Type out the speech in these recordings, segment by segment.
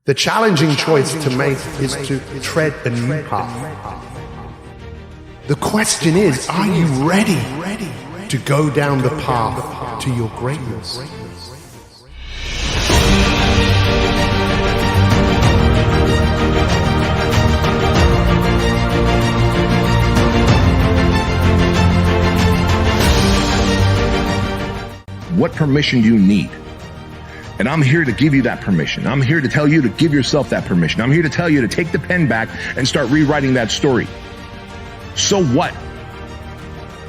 The challenging choice to make is to tread a new path. The question is, are you ready to go down the path to your greatness? What permission do you need? And I'm here to give you that permission. I'm here to tell you to give yourself that permission. I'm here to tell you to take the pen back and start rewriting that story. So what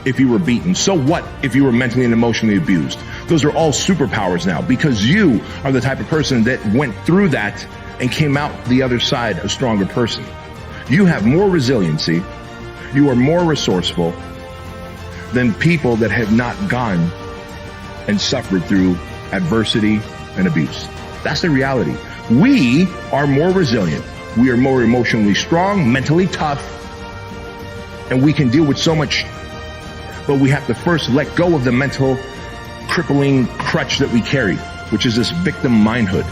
if you were beaten? So what if you were mentally and emotionally abused? Those are all superpowers now, because you are the type of person that went through that and came out the other side a stronger person. You have more resiliency. You are more resourceful than people that have not gone and suffered through adversity and abuse. That's the reality. We are more resilient. We are more emotionally strong, mentally tough, and we can deal with so much. But we have to first let go of the mental crippling crutch that we carry, which is this victim mindhood.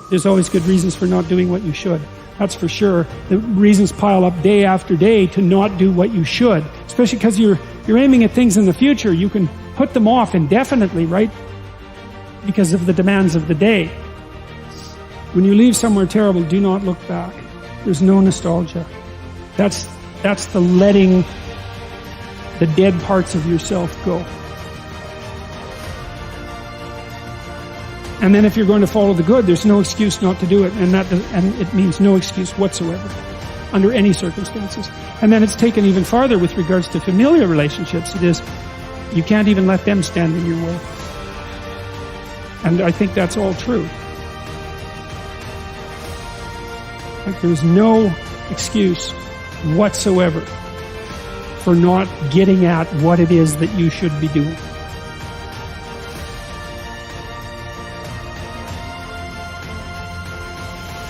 There's always good reasons for not doing what you should. That's for sure. The reasons pile up day after day to not do what you should, especially because you're aiming at things in the future. You can put them off indefinitely, right? Because of the demands of the day. When you leave somewhere terrible, do not look back. There's no nostalgia. That's the letting the dead parts of yourself go. And then if you're going to follow the good, there's no excuse not to do it, and it means no excuse whatsoever under any circumstances. And then it's taken even farther with regards to familiar relationships. It is, you can't even let them stand in your way. And I think that's all true. Like, there's no excuse whatsoever for not getting at what it is that you should be doing.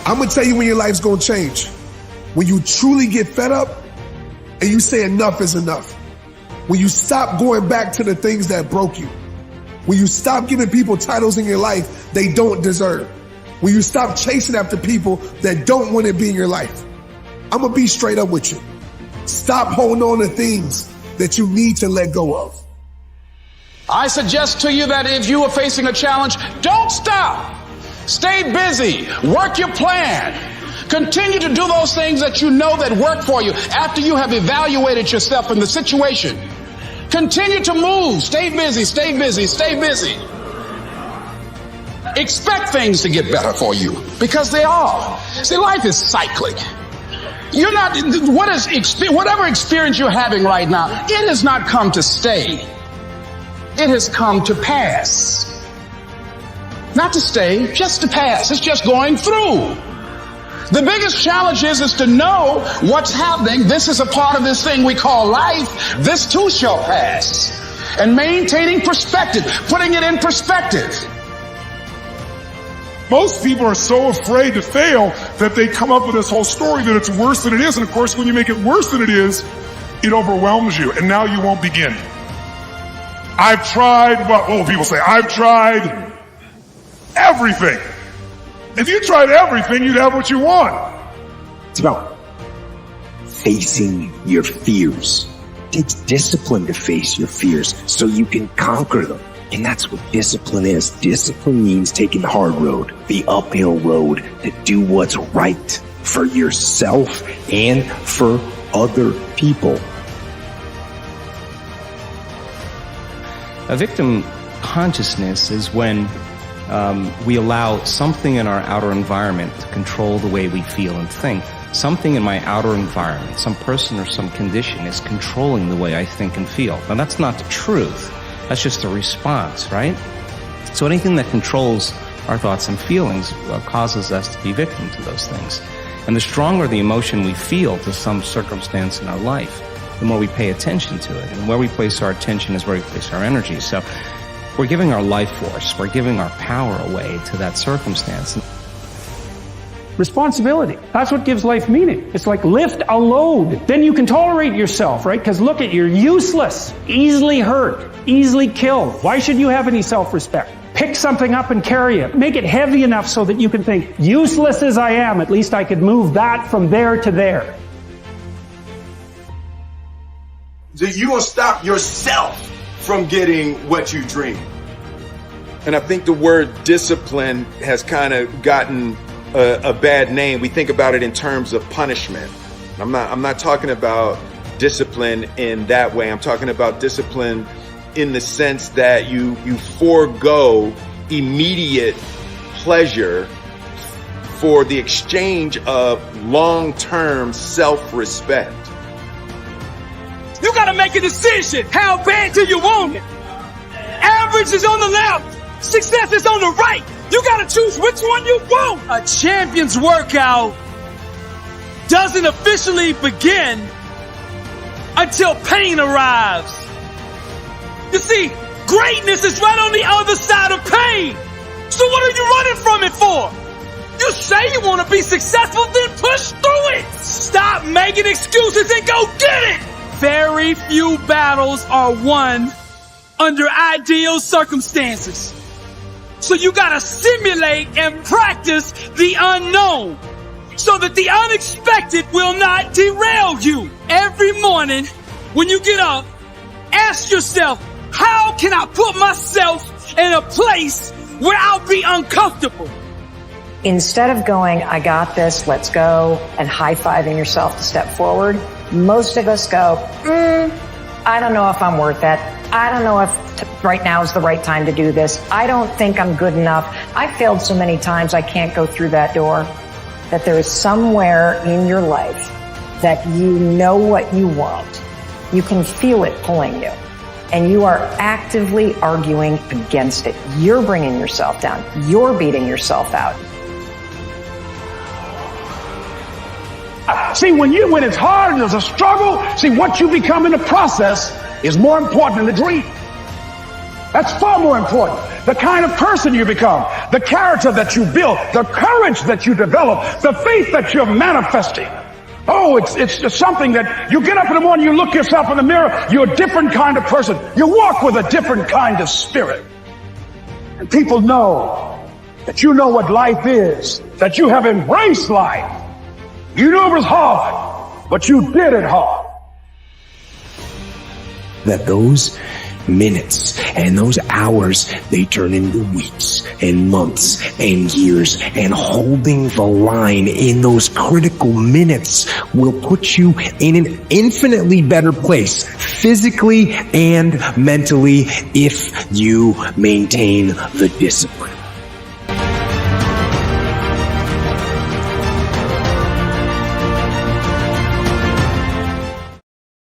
I'm going to tell you when your life's going to change. When you truly get fed up and you say enough is enough. When you stop going back to the things that broke you. When you stop giving people titles in your life they don't deserve. When you stop chasing after people that don't want to be in your life. I'm going to be straight up with you. Stop holding on to things that you need to let go of. I suggest to you that if you are facing a challenge, don't stop. Stay busy. Work your plan. Continue to do those things that you know that work for you after you have evaluated yourself in the situation. Continue to move. Stay busy, stay busy, stay busy. Expect things to get better for you, because they are. See, life is cyclic. You're not, whatever experience you're having right now, it has not come to stay. It has come to pass. Not to stay, just to pass. It's just going through. The biggest challenge is to know what's happening. This is a part of this thing we call life. This too shall pass. And maintaining perspective, putting it in perspective. Most people are so afraid to fail that they come up with this whole story that it's worse than it is. And of course, when you make it worse than it is, it overwhelms you. And now you won't begin. I've tried, what will people say? I've tried everything. If you tried everything, you'd have what you want. It's about facing your fears. It takes discipline to face your fears so you can conquer them. And that's what discipline is. Discipline means taking the hard road, the uphill road, to do what's right for yourself and for other people. A victim consciousness is when we allow something in our outer environment to control the way we feel and think. Something in my outer environment, some person or some condition, is controlling the way I think and feel. Now, that's not the truth. That's just a response, right? So anything that controls our thoughts and feelings causes us to be victim to those things. And the stronger the emotion we feel to some circumstance in our life, the more we pay attention to it. And where we place our attention is where we place our energy. So we're giving our life force, we're giving our power away to that circumstance. Responsibility. That's what gives life meaning. It's like lift a load. Then you can tolerate yourself, right? Because look at, you're useless, easily hurt, easily killed. Why should you have any self-respect? pick something up and carry it. Make it heavy enough so that you can think, useless as I am, at least I could move that from there to there. You're going to stop yourself from getting what you dream. And I think the word discipline has kind of gotten a bad name. We think about it in terms of punishment. I'm not talking about discipline in that way. I'm talking about discipline in the sense that you forego immediate pleasure for the exchange of long-term self-respect. You gotta make a decision. How bad do you want it? Average is on the left. Success is on the right. You gotta choose which one you want. A champion's workout doesn't officially begin until pain arrives. You see, greatness is right on the other side of pain. So what are you running from it for? You say you want to be successful, then push through it. Stop making excuses and go get it. Very few battles are won under ideal circumstances. So you gotta simulate and practice the unknown so that the unexpected will not derail you. Every morning when you get up, ask yourself, how can I put myself in a place where I'll be uncomfortable? Instead of going, I got this, let's go, and high-fiving yourself to step forward, most of us go, I don't know if I'm worth it. I don't know if right now is the right time to do this. I don't think I'm good enough. I failed so many times I can't go through that door. That there is somewhere in your life that you know what you want. You can feel it pulling you. And you are actively arguing against it. You're bringing yourself down. You're beating yourself out. See, when it's hard and there's a struggle, see, what you become in the process is more important than the dream. That's far more important. The kind of person you become, the character that you build, the courage that you develop, the faith that you're manifesting. Oh, it's just something that you get up in the morning, you look yourself in the mirror, you're a different kind of person. You walk with a different kind of spirit. And people know that you know what life is, that you have embraced life. You knew it was hard, but you did it hard. That those minutes and those hours, they turn into weeks and months and years, and holding the line in those critical minutes will put you in an infinitely better place, physically and mentally, if you maintain the discipline.